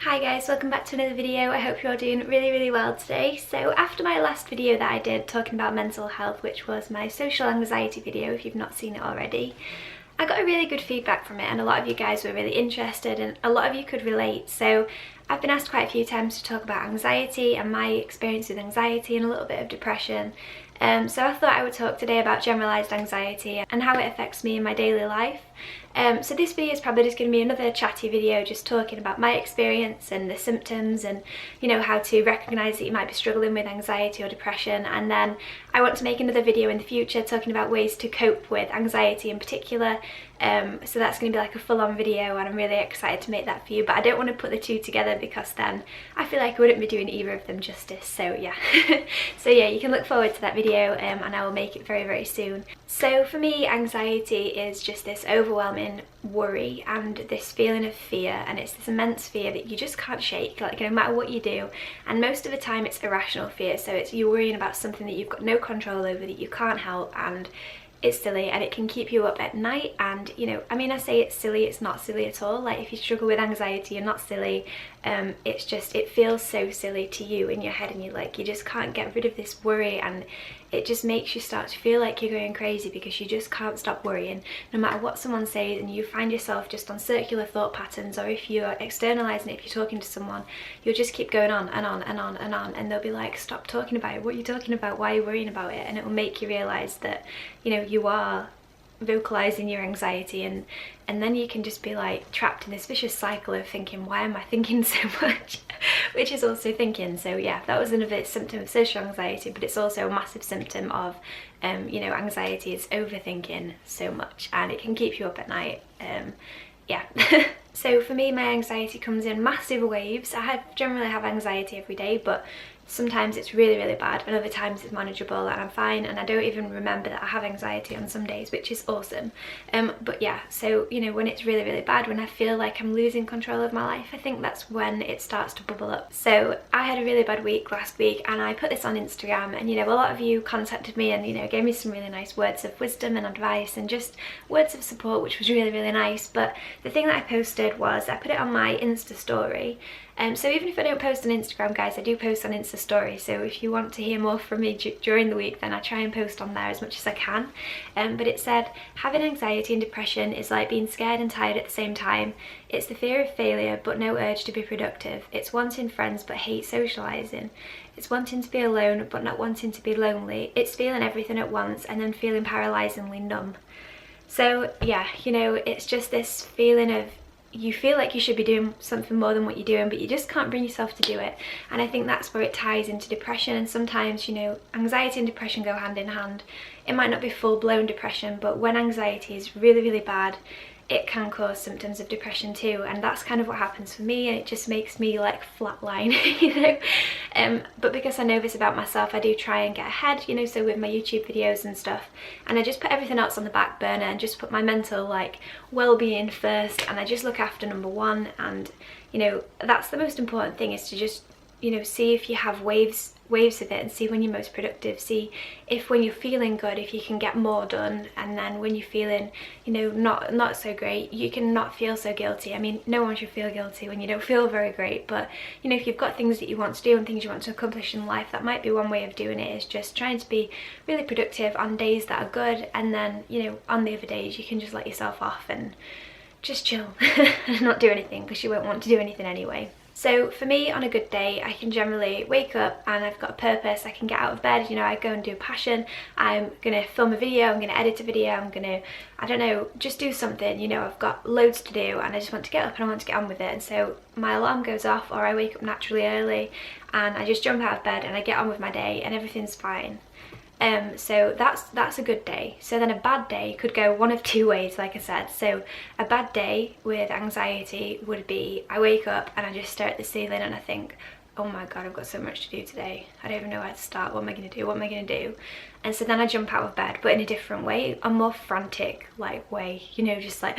Hi guys, welcome back to another video. I hope you're all doing really well today. So after my last video that I did talking about mental health, which was my social anxiety video if you've not seen it already, I got a really good feedback from it and a lot of you guys were really interested and a lot of you could relate. So I've been asked quite a few times to talk about anxiety and my experience with anxiety and a little bit of depression. So I thought I would talk today about generalised anxiety and how it affects me in my daily life. So this video is probably just going to be another chatty video just talking about my experience and the symptoms and how to recognise that you might be struggling with anxiety or depression, and then I want to make another video in the future talking about ways to cope with anxiety in particular. So that's going to be like a full-on video and I'm really excited to make that for you, but I don't want to put the two together because then I feel like I wouldn't be doing either of them justice. So yeah, you can look forward to that video and I will make it very soon. So for me, anxiety is just this overwhelming worry and this feeling of fear, and it's this immense fear that you just can't shake, like no matter what you do, and most of the time it's irrational fear, so it's you worrying about something that you've got no control over, that you can't help, and it's silly and it can keep you up at night. And I say it's silly, it's not silly at all. Like if you struggle with anxiety, you're not silly. It's just, it feels so silly to you in your head and you just can't get rid of this worry, and it just makes you start to feel like you're going crazy because you just can't stop worrying no matter what someone says, and you find yourself just on circular thought patterns, or if you're externalizing it, if you're talking to someone, you'll just keep going on and on and on and on, and they'll be like, stop talking about it, what are you talking about, why are you worrying about it? And it will make you realize that you are vocalizing your anxiety, and then you can just be like trapped in this vicious cycle of thinking, why am I thinking so much? Which is also thinking. So yeah, that was another symptom of social anxiety, but it's also a massive symptom of anxiety is overthinking so much, and it can keep you up at night. So for me, my anxiety comes in massive waves. I generally have anxiety every day, but sometimes it's really bad and other times it's manageable and I'm fine, and I don't even remember that I have anxiety on some days, which is awesome. But yeah, so when it's really bad, when I feel like I'm losing control of my life, I think that's when it starts to bubble up. So I had a really bad week last week and I put this on Instagram, and a lot of you contacted me and gave me some really nice words of wisdom and advice and just words of support, which was really nice. But the thing that I posted was, I put it on my Insta story. So even if I don't post on Instagram, guys, I do post on Insta story, so if you want to hear more from me during the week, then I try and post on there as much as I can. But it said, having anxiety and depression is like being scared and tired at the same time. It's the fear of failure but no urge to be productive. It's wanting friends but hate socialising. It's wanting to be alone but not wanting to be lonely. It's feeling everything at once and then feeling paralysingly numb. So yeah, it's just this feeling of, you feel like you should be doing something more than what you're doing, but you just can't bring yourself to do it. And I think that's where it ties into depression. And sometimes, anxiety and depression go hand in hand. It might not be full-blown depression, but when anxiety is really bad, it can cause symptoms of depression too, and that's kind of what happens for me, and it just makes me like flatline, but because I know this about myself, I do try and get ahead, so with my YouTube videos and stuff, and I just put everything else on the back burner and just put my mental well-being first, and I just look after number one. And that's the most important thing, is to just see if you have waves of it, and see when you're most productive, see if when you're feeling good, if you can get more done, and then when you're feeling not so great, you can not feel so guilty. I mean, no one should feel guilty when you don't feel very great, but if you've got things that you want to do and things you want to accomplish in life, that might be one way of doing it, is just trying to be really productive on days that are good, and then on the other days you can just let yourself off and just chill and not do anything, because you won't want to do anything anyway. So for me, on a good day, I can generally wake up and I've got a purpose. I can get out of bed, I go and do a passion. I'm gonna film a video, I'm gonna edit a video, I'm gonna, I don't know, just do something. I've got loads to do and I just want to get up and I want to get on with it. And so my alarm goes off, or I wake up naturally early and I just jump out of bed and I get on with my day and everything's fine. So that's a good day. So then a bad day could go one of two ways, like I said. So a bad day with anxiety would be, I wake up and I just stare at the ceiling and I think, oh my god, I've got so much to do today. I don't even know where to start. What am I going to do? What am I going to do? And so then I jump out of bed, but in a different way, a more frantic way, just like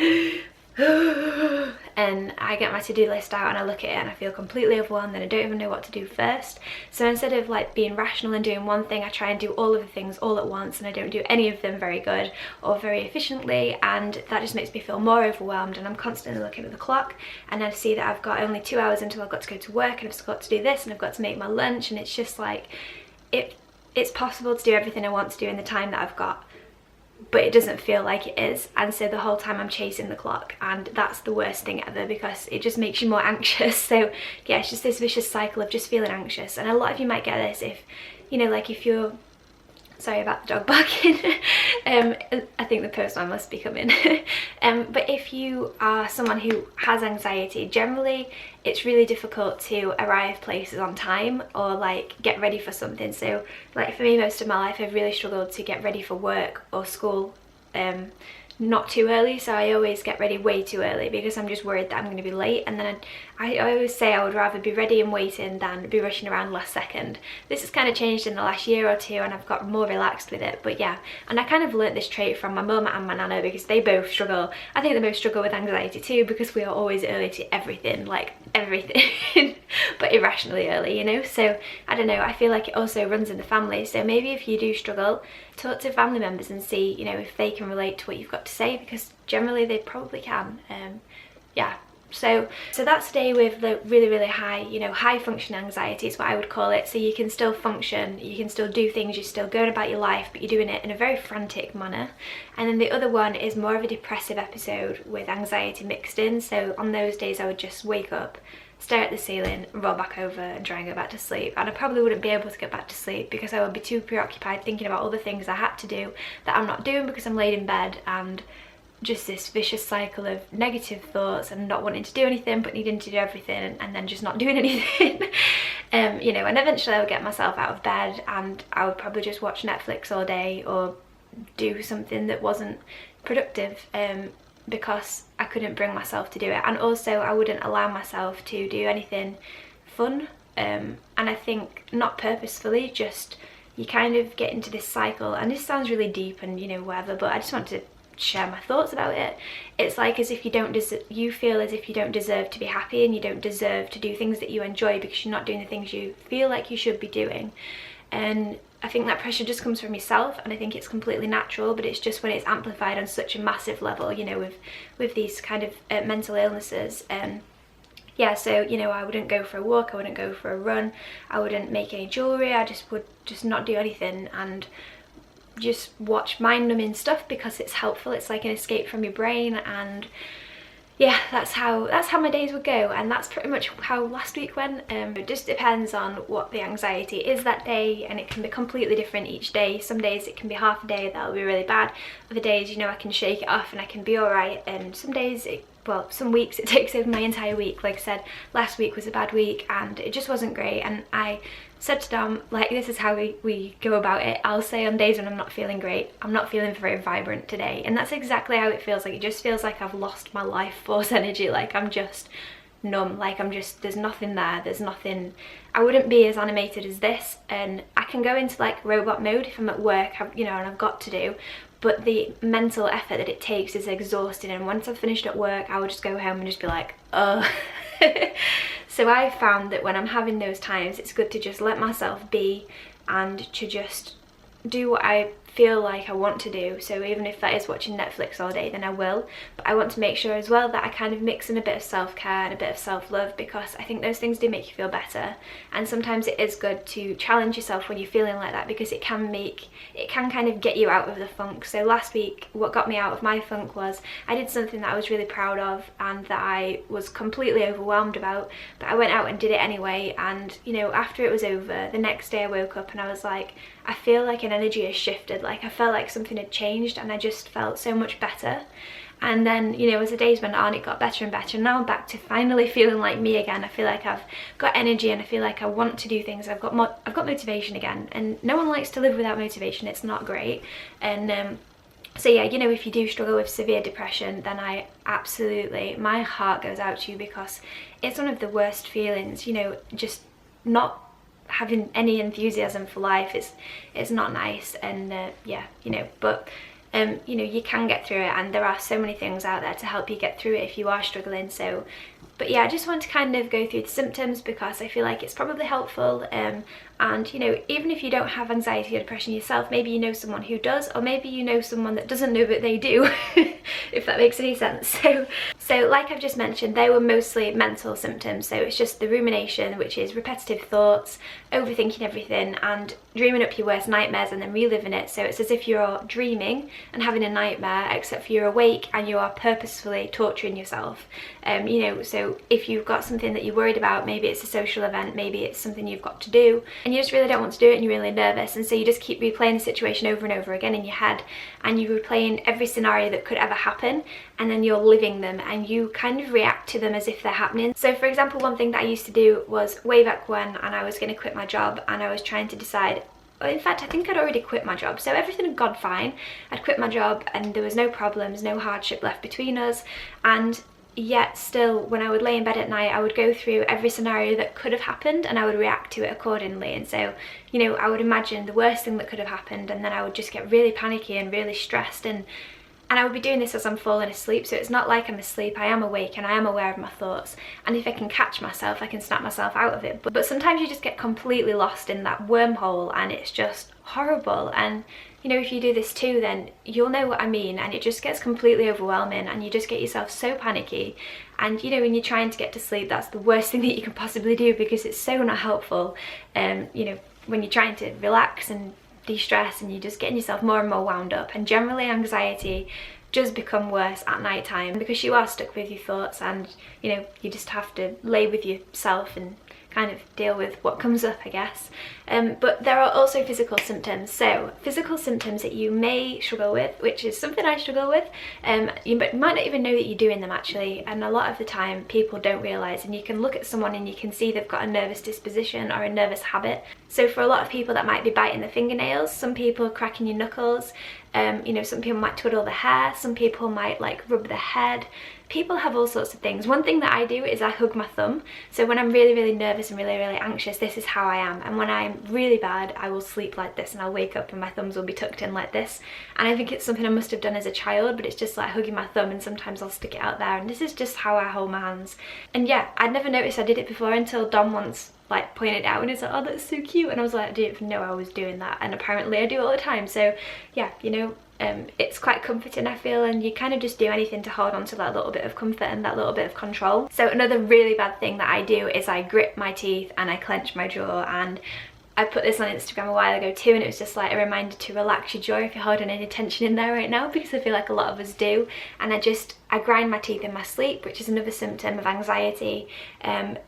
and I get my to-do list out and I look at it and I feel completely overwhelmed and I don't even know what to do first. So instead of like being rational and doing one thing, I try and do all of the things all at once, and I don't do any of them very good or very efficiently, and that just makes me feel more overwhelmed. And I'm constantly looking at the clock and I see that I've got only 2 hours until I've got to go to work, and I've got to do this and I've got to make my lunch, and it's just like it's possible to do everything I want to do in the time that I've got, but it doesn't feel like it is. And so the whole time I'm chasing the clock, and that's the worst thing ever because it just makes you more anxious. So yeah, it's just this vicious cycle of just feeling anxious. And a lot of you might get this if, you know, like if you're, sorry about the dog barking, I think the postman must be coming. But if you are someone who has anxiety, generally it's really difficult to arrive places on time or like get ready for something. So like for me, most of my life I've really struggled to get ready for work or school not too early, so I always get ready way too early because I'm just worried that I'm going to be late. And then I always say I would rather be ready and waiting than be rushing around last second. This has kind of changed in the last year or two and I've got more relaxed with it, but yeah. And I kind of learnt this trait from my mum and my nana because they both struggle. I think they both struggle with anxiety too because we are always early to everything, like everything, but irrationally early, you know. So I don't know, I feel like it also runs in the family. So maybe if you do struggle, talk to family members and see, you know, if they can relate to what you've got to say, because generally they probably can. Yeah, so that's the day with the really high, you know, high function anxiety is what I would call it. So you can still function, you can still do things, you're still going about your life, but you're doing it in a very frantic manner. And then the other one is more of a depressive episode with anxiety mixed in. So on those days I would just wake up, stare at the ceiling, roll back over and try and go back to sleep. And I probably wouldn't be able to get back to sleep because I would be too preoccupied thinking about all the things I had to do that I'm not doing because I'm laid in bed, and just this vicious cycle of negative thoughts and not wanting to do anything but needing to do everything and then just not doing anything. You know, and eventually I would get myself out of bed and I would probably just watch Netflix all day or do something that wasn't productive because I couldn't bring myself to do it. And also I wouldn't allow myself to do anything fun, and I think not purposefully, just you kind of get into this cycle. And this sounds really deep and, you know, whatever, but I just want to share my thoughts about it. It's like as if you feel as if you don't deserve to be happy and you don't deserve to do things that you enjoy because you're not doing the things you feel like you should be doing. And I think that pressure just comes from yourself, and I think it's completely natural, but it's just when it's amplified on such a massive level, you know, with these kind of mental illnesses. And yeah, so, you know, I wouldn't go for a walk, I wouldn't go for a run, I wouldn't make any jewellery, I just would just not do anything and just watch mind-numbing stuff because it's helpful. It's like an escape from your brain. And yeah, that's how my days would go, and that's pretty much how last week went. It just depends on what the anxiety is that day, and it can be completely different each day. Some days it can be half a day that'll be really bad, other days, you know, I can shake it off and I can be alright, and some days some weeks it takes over my entire week. Like I said, last week was a bad week and it just wasn't great, and I said to Dom, like, this is how we go about it. I'll say on days when I'm not feeling great, I'm not feeling very vibrant today, and that's exactly how it feels. Like, it just feels like I've lost my life force energy, like I'm just numb, like there's nothing there, there's nothing. I wouldn't be as animated as this, and I can go into like robot mode if I'm at work, you know, and I've got to do, but the mental effort that it takes is exhausting. And once I've finished at work, I would just go home and just be like, oh. So I found that when I'm having those times, it's good to just let myself be and to just do what I feel like I want to do. So even if that is watching Netflix all day, then I will. But I want to make sure as well that I kind of mix in a bit of self-care and a bit of self-love, because I think those things do make you feel better. And sometimes it is good to challenge yourself when you're feeling like that, because it can kind of get you out of the funk. So last week, what got me out of my funk was I did something that I was really proud of and that I was completely overwhelmed about, but I went out and did it anyway. And, you know, after it was over, the next day I woke up and I was like, I feel like an energy has shifted, like I felt like something had changed and I just felt so much better. And then, you know, as the days went on, it got better and better, and now I'm back to finally feeling like me again. I feel like I've got energy and I feel like I want to do things. I've got motivation again, and no one likes to live without motivation. It's not great. And so yeah, you know, if you do struggle with severe depression, then my heart goes out to you, because it's one of the worst feelings, you know, just not having any enthusiasm for life. It's not nice. And yeah, you know, but you know, you can get through it, and there are so many things out there to help you get through it if you are struggling. So but yeah, I just want to kind of go through the symptoms because I feel like it's probably helpful. And you know, even if you don't have anxiety or depression yourself, maybe you know someone who does, or maybe you know someone that doesn't know that they do, if that makes any sense. So like I've just mentioned, they were mostly mental symptoms. So it's just the rumination, which is repetitive thoughts, overthinking everything, and dreaming up your worst nightmares and then reliving it. So it's as if you're dreaming and having a nightmare, except for you're awake and you are purposefully torturing yourself. You know, so if you've got something that you're worried about, maybe it's a social event, maybe it's something you've got to do, and you just really don't want to do it and you're really nervous, and so you just keep replaying the situation over and over again in your head, and you're replaying every scenario that could ever happen, and then you're living them and you kind of react to them as if they're happening. So for example, one thing that I used to do was way back when, and I was going to quit my job, and I was trying to decide, well, in fact I think I'd already quit my job, so everything had gone fine. I'd quit my job and there was no problems, no hardship left between us, and yet still when I would lay in bed at night I would go through every scenario that could have happened and I would react to it accordingly. And so, you know, I would imagine the worst thing that could have happened, and then I would just get really panicky and really stressed, and I would be doing this as I'm falling asleep. So it's not like I'm asleep, I am awake and I am aware of my thoughts, and if I can catch myself I can snap myself out of it. But sometimes you just get completely lost in that wormhole and it's just horrible. And you know, if you do this too, then you'll know what I mean, and it just gets completely overwhelming and you just get yourself so panicky. And you know, when you're trying to get to sleep, that's the worst thing that you can possibly do because it's so not helpful. You know, when you're trying to relax and de-stress, and you're just getting yourself more and more wound up, and generally anxiety does become worse at night time because you are stuck with your thoughts, and you know, you just have to lay with yourself and kind of deal with what comes up, I guess. But there are also physical symptoms. So physical symptoms that you may struggle with, which is something I struggle with. You might not even know that you're doing them actually, and a lot of the time people don't realise, and you can look at someone and you can see they've got a nervous disposition or a nervous habit. So for a lot of people that might be biting the fingernails, some people cracking your knuckles, you know, some people might twiddle the hair, some people might like rub their head. People have all sorts of things. One thing that I do is I hug my thumb. So when I'm really, really nervous and really, really anxious, this is how I am. And when I'm really bad, I will sleep like this, and I'll wake up and my thumbs will be tucked in like this. And I think it's something I must have done as a child, but it's just like hugging my thumb, and sometimes I'll stick it out there, and this is just how I hold my hands. And yeah, I'd never noticed I did it before until Dom once like pointed it out and he's like, oh, that's so cute, and I was like, I didn't even know I was doing that, and apparently I do all the time. So yeah, you know, it's quite comforting, I feel, and you kind of just do anything to hold on to that little bit of comfort and that little bit of control. So another really bad thing that I do is I grit my teeth and I clench my jaw, and I put this on Instagram a while ago too, and it was just like a reminder to relax your jaw if you're holding any tension in there right now, because I feel like a lot of us do. And I grind my teeth in my sleep, which is another symptom of anxiety. And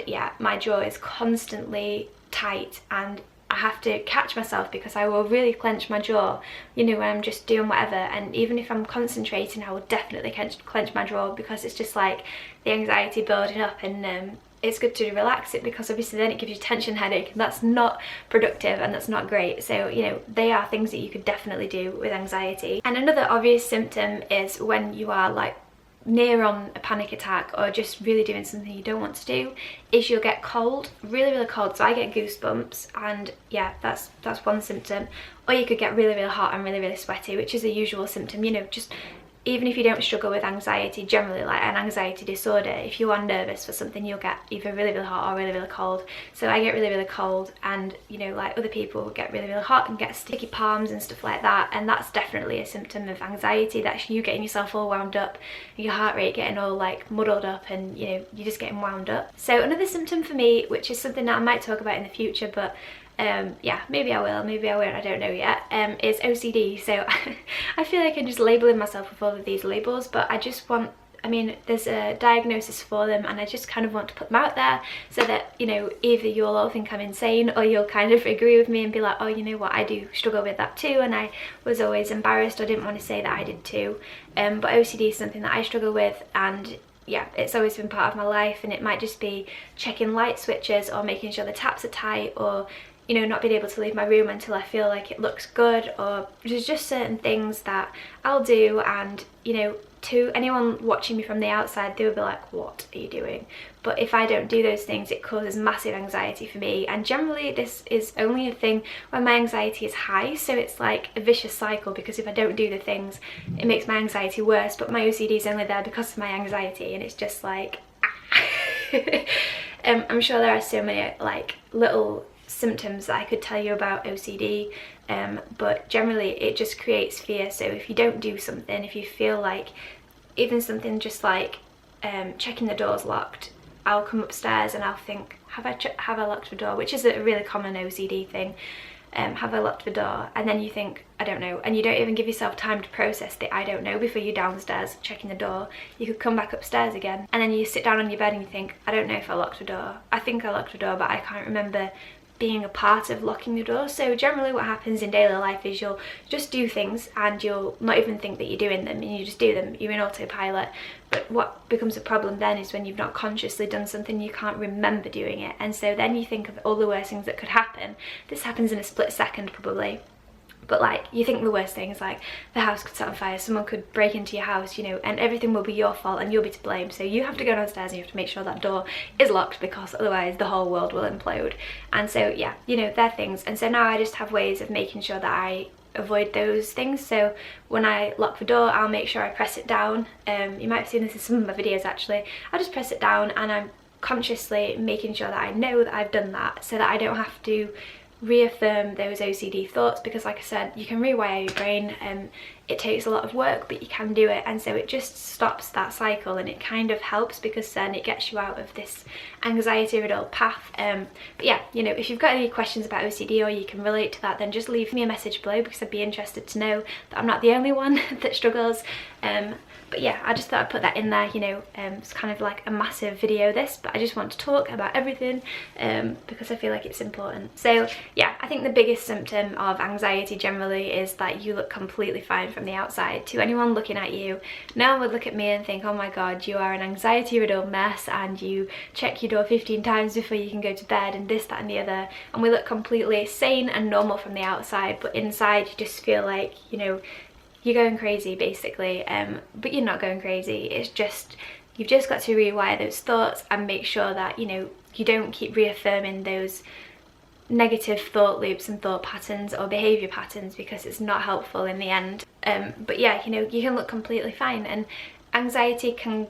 yeah, my jaw is constantly tight, and I have to catch myself because I will really clench my jaw, you know, when I'm just doing whatever. And even if I'm concentrating, I will definitely clench my jaw because it's just like the anxiety building up. And it's good to relax it because obviously then it gives you a tension headache, and that's not productive and that's not great. So you know, they are things that you could definitely do with anxiety. And another obvious symptom is when you are like near on a panic attack or just really doing something you don't want to do, is you'll get cold, really, really cold. So I get goosebumps, and yeah, that's one symptom. Or you could get really, really hot and really, really sweaty, which is a usual symptom. You know, just even if you don't struggle with anxiety, generally like an anxiety disorder, if you are nervous for something, you'll get either really, really hot or really, really cold. So I get really, really cold, and you know, like other people get really, really hot and get sticky palms and stuff like that, and that's definitely a symptom of anxiety. That's you getting yourself all wound up, your heart rate getting all like muddled up, and you know, you're just getting wound up. So another symptom for me, which is something that I might talk about in the future, but yeah, maybe I will, maybe I won't, I don't know yet, is OCD. So I feel like I'm just labeling myself with all of these labels, but I just want, I mean, there's a diagnosis for them, and I just kind of want to put them out there so that, you know, either you'll all think I'm insane, or you'll kind of agree with me and be like, oh, you know what, I do struggle with that too, and I was always embarrassed or didn't want to say that I did too. But OCD is something that I struggle with, and yeah, it's always been part of my life. And it might just be checking light switches or making sure the taps are tight, or you know, not being able to leave my room until I feel like it looks good, or there's just certain things that I'll do, and you know, to anyone watching me from the outside, they would be like, what are you doing? but if I don't do those things, it causes massive anxiety for me. And generally this is only a thing when my anxiety is high, so it's like a vicious cycle, because if I don't do the things, it makes my anxiety worse, but my OCD is only there because of my anxiety, and it's just like I'm sure there are so many like little symptoms that I could tell you about OCD, but generally it just creates fear. So if you don't do something, if you feel like even something just like checking the door's locked, I'll come upstairs and I'll think, have I locked the door, which is a really common OCD thing. Have I locked the door? And then you think, I don't know, and you don't even give yourself time to process the I don't know before you're downstairs checking the door. You could come back upstairs again, and then you sit down on your bed and you think, I don't know if I locked the door. I think I locked the door, but I can't remember being a part of locking the door. So generally what happens in daily life is you'll just do things and you'll not even think that you're doing them, and you just do them, you're in autopilot. But what becomes a problem then is when you've not consciously done something, you can't remember doing it, and so then you think of all the worst things that could happen. This happens in a split second probably, but like you think the worst things, like the house could set on fire, someone could break into your house, you know, and everything will be your fault and you'll be to blame. So you have to go downstairs and you have to make sure that door is locked, because otherwise the whole world will implode. And so yeah, you know, they're things. And so now I just have ways of making sure that I avoid those things. So when I lock the door, I'll make sure I press it down. You might have seen this in some of my videos actually. I just press it down and I'm consciously making sure that I know that I've done that, so that I don't have to reaffirm those OCD thoughts, because like I said, you can rewire your brain, and it takes a lot of work, but you can do it. And so it just stops that cycle, and it kind of helps, because then it gets you out of this anxiety riddled path. But yeah, you know, if you've got any questions about OCD or you can relate to that, then just leave me a message below, because I'd be interested to know that I'm not the only one that struggles. But yeah, I just thought I'd put that in there, you know. It's kind of like a massive video this, but I just want to talk about everything because I feel like it's important. So yeah, I think the biggest symptom of anxiety generally is that you look completely fine from the outside. To anyone looking at you, no one would look at me and think, oh my god, you are an anxiety riddled mess, and you check your door 15 times before you can go to bed, and this, that and the other. And we look completely sane and normal from the outside, but inside you just feel like, you know, you're going crazy basically. But you're not going crazy. It's just, you've just got to rewire those thoughts and make sure that, you know, you don't keep reaffirming those negative thought loops and thought patterns or behavior patterns, because it's not helpful in the end. But yeah, you know, you can look completely fine, and anxiety can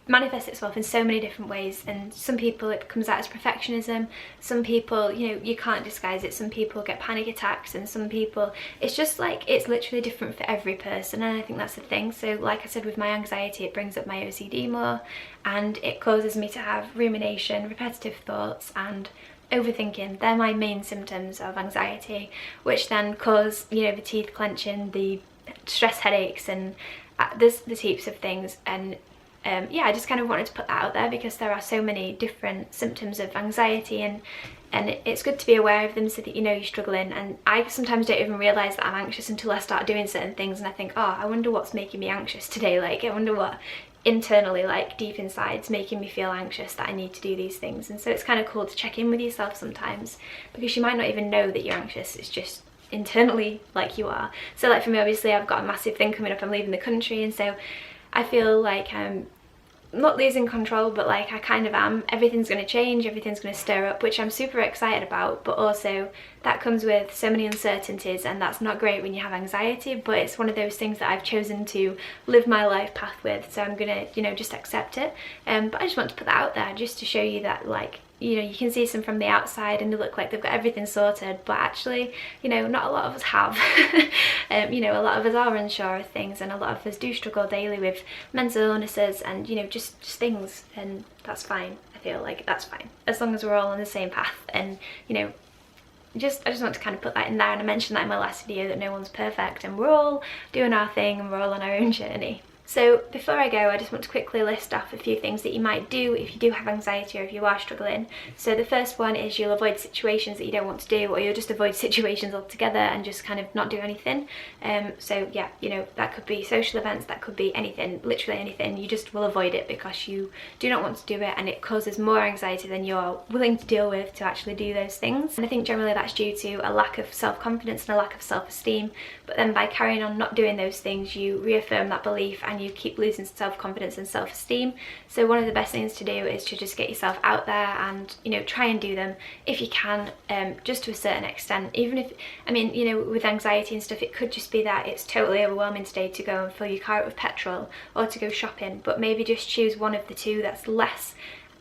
manifest itself in so many different ways, and some people it comes out as perfectionism, some people, you know, you can't disguise it, some people get panic attacks, and some people, it's just like, it's literally different for every person. And I think that's the thing. So like I said, with my anxiety, it brings up my OCD more, and it causes me to have rumination, repetitive thoughts and overthinking. They're my main symptoms of anxiety, which then cause, you know, the teeth clenching, the stress headaches, and there's heaps of things. And yeah, I just kind of wanted to put that out there, because there are so many different symptoms of anxiety, and it's good to be aware of them so that you know you're struggling. And I sometimes don't even realise that I'm anxious until I start doing certain things, and I think, oh, I wonder what's making me anxious today, like I wonder what internally, like deep inside, is making me feel anxious that I need to do these things. And so it's kind of cool to check in with yourself sometimes, because you might not even know that you're anxious, it's just internally like you are. So like for me, obviously I've got a massive thing coming up, I'm leaving the country, and so I feel like I'm not losing control, but like I kind of am. Everything's going to change, everything's going to stir up, which I'm super excited about, but also that comes with so many uncertainties, and that's not great when you have anxiety. But it's one of those things that I've chosen to live my life path with, so I'm gonna, you know, just accept it. But I just want to put that out there just to show you that, like, you know, you can see some from the outside and they look like they've got everything sorted, but actually, you know, not a lot of us have. You know, a lot of us are unsure of things, and a lot of us do struggle daily with mental illnesses and, you know, just things, and that's fine. I feel like that's fine, as long as we're all on the same path. And, you know, I just want to kind of put that in there. And I mentioned that in my last video, that no one's perfect and we're all doing our thing and we're all on our own journey. So before I go, I just want to quickly list off a few things that you might do if you do have anxiety or if you are struggling. So the first one is you'll avoid situations that you don't want to do, or you'll just avoid situations altogether and just kind of not do anything. So yeah, you know, that could be social events, that could be anything, literally anything. You just will avoid it because you do not want to do it, and it causes more anxiety than you're willing to deal with to actually do those things. And I think generally that's due to a lack of self-confidence and a lack of self-esteem. But then by carrying on not doing those things, you reaffirm that belief and and you keep losing self-confidence and self-esteem. So one of the best things to do is to just get yourself out there and, you know, try and do them if you can, just to a certain extent. Even if, I mean, you know, with anxiety and stuff, it could just be that it's totally overwhelming today to go and fill your car up with petrol or to go shopping, but maybe just choose one of the two that's less,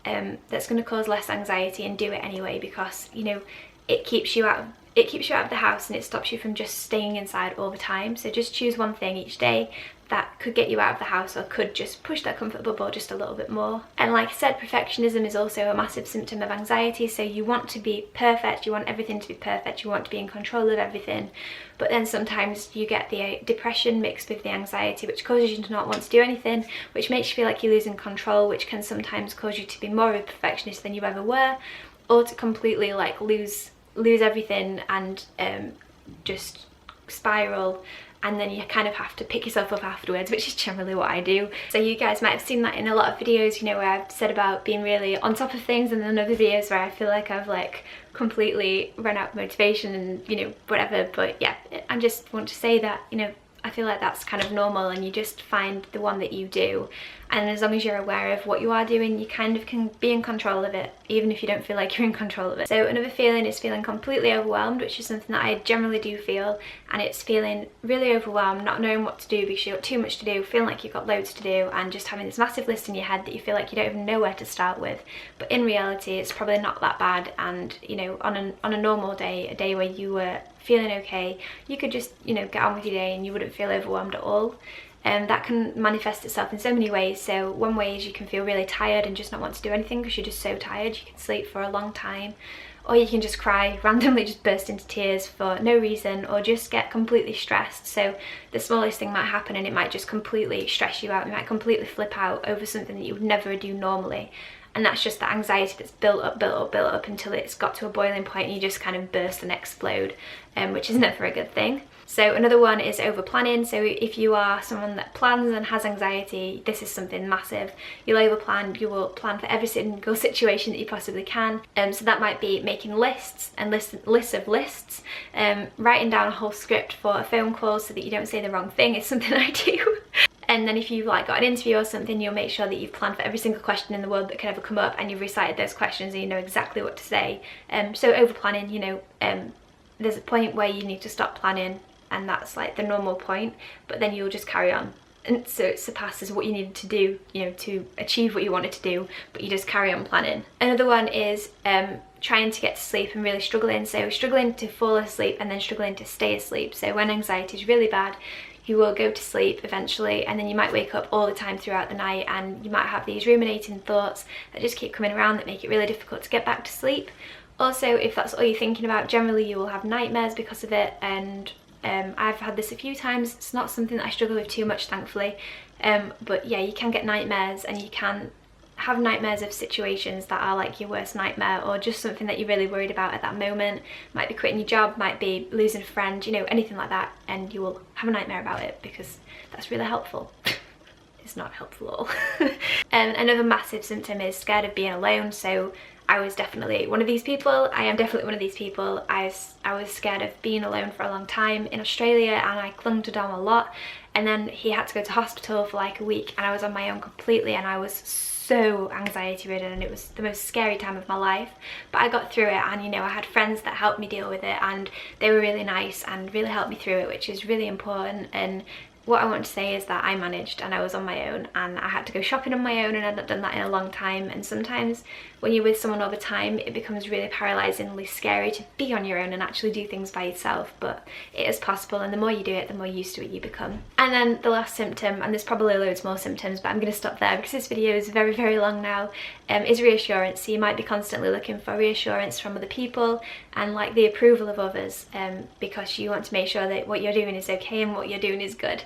that's going to cause less anxiety, and do it anyway, because, you know, it keeps you out of the house and it stops you from just staying inside all the time. So just choose one thing each day that could get you out of the house or could just push that comfort bubble just a little bit more. And like I said, perfectionism is also a massive symptom of anxiety. So you want to be perfect, you want everything to be perfect, you want to be in control of everything, but then sometimes you get the depression mixed with the anxiety, which causes you to not want to do anything, which makes you feel like you're losing control, which can sometimes cause you to be more of a perfectionist than you ever were, or to completely like lose everything and just spiral, and then you kind of have to pick yourself up afterwards, which is generally what I do. So you guys might have seen that in a lot of videos, you know, where I've said about being really on top of things, and then other videos where I feel like I've like completely run out of motivation and, you know, whatever. But yeah, I just want to say that, you know, I feel like that's kind of normal, and you just find the one that you do, and as long as you're aware of what you are doing, you kind of can be in control of it, even if you don't feel like you're in control of it. So another feeling is feeling completely overwhelmed, which is something that I generally do feel, and it's feeling really overwhelmed, not knowing what to do because you've got too much to do, feeling like you've got loads to do, and just having this massive list in your head that you feel like you don't even know where to start with. But in reality, it's probably not that bad, and, you know, on a normal day, a day where you were feeling okay, you could just, you know, get on with your day and you wouldn't feel overwhelmed at all. That can manifest itself in so many ways. So one way is you can feel really tired and just not want to do anything because you're just so tired. You can sleep for a long time, or you can just cry, randomly just burst into tears for no reason, or just get completely stressed. So the smallest thing might happen and it might just completely stress you out. You might completely flip out over something that you would never do normally. And that's just the anxiety that's built up until it's got to a boiling point and you just kind of burst and explode, which is never a good thing. So another one is over planning. So if you are someone that plans and has anxiety, this is something massive. You'll over plan, you will plan for every single situation that you possibly can. So that might be making lists and lists of lists, writing down a whole script for a phone call so that you don't say the wrong thing is something I do. And then if you've like got an interview or something, you'll make sure that you've planned for every single question in the world that could ever come up, and you've recited those questions and you know exactly what to say. So over planning, you know, there's a point where you need to stop planning, and that's like the normal point, but then you'll just carry on. And so it surpasses what you needed to do, you know, to achieve what you wanted to do, but you just carry on planning. Another one is trying to get to sleep and really struggling. So struggling to fall asleep and then struggling to stay asleep. So when anxiety is really bad, you will go to sleep eventually, and then you might wake up all the time throughout the night, and you might have these ruminating thoughts that just keep coming around that make it really difficult to get back to sleep. Also, if that's all you're thinking about, generally you will have nightmares because of it, and I've had this a few times. It's not something that I struggle with too much, thankfully, but yeah, you can get nightmares, and you can have nightmares of situations that are like your worst nightmare, or just something that you're really worried about at that moment. Might be quitting your job, might be losing a friend, you know, anything like that, and you will have a nightmare about it because that's really helpful. It's not helpful at all. Another massive symptom is scared of being alone. So I was definitely one of these people. I am definitely one of these people. I was scared of being alone for a long time in Australia, and I clung to Dom a lot, and then he had to go to hospital for like a week, and I was on my own completely, and I was so anxiety ridden, and it was the most scary time of my life. But I got through it, and you know, I had friends that helped me deal with it, and they were really nice and really helped me through it, which is really important. And what I want to say is that I managed, and I was on my own, and I had to go shopping on my own, and I'd not done that in a long time. And sometimes when you're with someone all the time, it becomes really paralysingly scary to be on your own and actually do things by yourself, but it is possible, and the more you do it, the more used to it you become. And then the last symptom, and there's probably loads more symptoms, but I'm going to stop there because this video is very, very long now, is reassurance. So you might be constantly looking for reassurance from other people and like the approval of others, because you want to make sure that what you're doing is okay and what you're doing is good.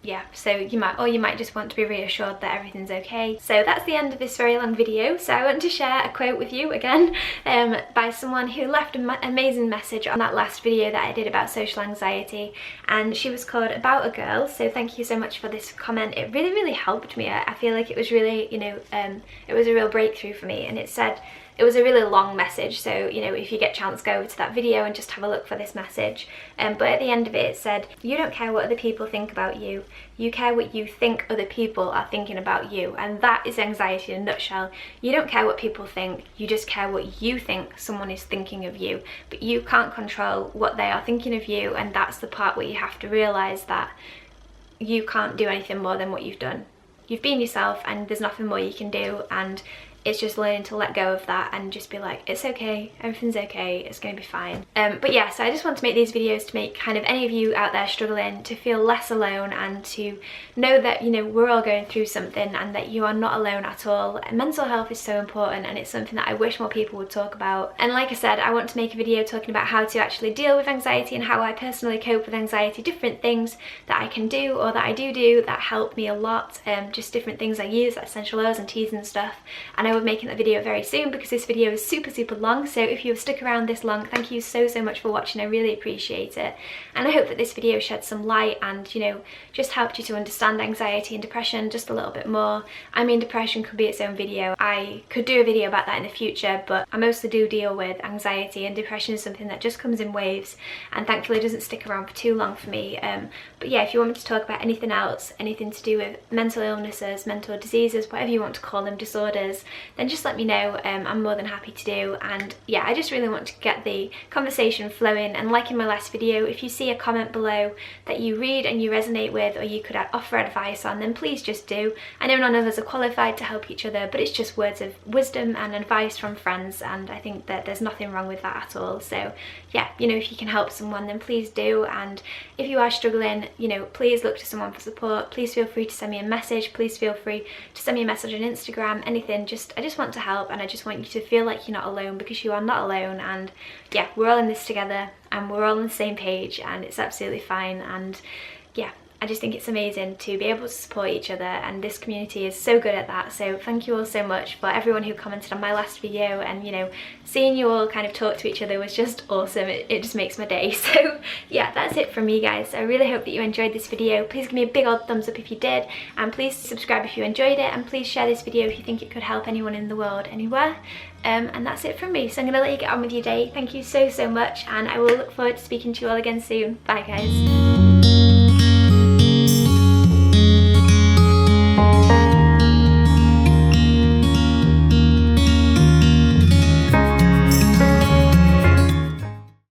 Yeah, so you might just want to be reassured that everything's okay. So that's the end of this very long video. So I want to share a quote with you again, by someone who left an amazing message on that last video that I did about social anxiety, and she was called About a Girl. So thank you so much for this comment. It really, really helped me. I feel like it was really, you know, it was a real breakthrough for me. And it said, it was a really long message, so you know, if you get a chance, go over to that video and just have a look for this message. But at the end of it, it said, you don't care what other people think about you, you care what you think other people are thinking about you. And that is anxiety in a nutshell. You don't care what people think, you just care what you think someone is thinking of you, but you can't control what they are thinking of you. And that's the part where you have to realise that you can't do anything more than what you've done. You've been yourself and there's nothing more you can do, and it's just learning to let go of that and just be like, it's okay, everything's okay, it's gonna be fine. But yeah, so I just want to make these videos to make kind of any of you out there struggling to feel less alone, and to know that, you know, we're all going through something and that you are not alone at all. And mental health is so important, and it's something that I wish more people would talk about. And like I said, I want to make a video talking about how to actually deal with anxiety and how I personally cope with anxiety, different things that I can do or that I do that help me a lot, just different things I use, like essential oils and teas and stuff. And I will be making that video very soon, because this video is super long. So if you've stuck around this long, thank you so much for watching. I really appreciate it, and I hope that this video shed some light and, you know, just helped you to understand anxiety and depression just a little bit more. I mean, depression could be its own video. I could do a video about that in the future, but I mostly do deal with anxiety, and depression is something that just comes in waves and thankfully doesn't stick around for too long for me. But yeah, if you want me to talk about anything else, anything to do with mental illnesses, mental diseases, whatever you want to call them, disorders, then just let me know. I'm more than happy to do. And yeah, I just really want to get the conversation flowing. And like in my last video, if you see a comment below that you read and you resonate with, or you could offer advice on, then please just do. I know none of us are qualified to help each other, but it's just words of wisdom and advice from friends, and I think that there's nothing wrong with that at all. So yeah, you know, if you can help someone, then please do. And if you are struggling, you know, please look to someone for support. Please feel free to send me a message. Please feel free to send me a message on Instagram, anything. I just want to help, and I just want you to feel like you're not alone, because you are not alone. And yeah, we're all in this together, and we're all on the same page, and it's absolutely fine. And yeah, I just think it's amazing to be able to support each other, and this community is so good at that. So thank you all so much for everyone who commented on my last video, and you know, seeing you all kind of talk to each other was just awesome. It just makes my day. So yeah, that's it from me, guys. I really hope that you enjoyed this video. Please give me a big old thumbs up if you did, and please subscribe if you enjoyed it, and please share this video if you think it could help anyone in the world anywhere. And that's it from me, so I'm gonna let you get on with your day. Thank you so much, and I will look forward to speaking to you all again soon. Bye, guys.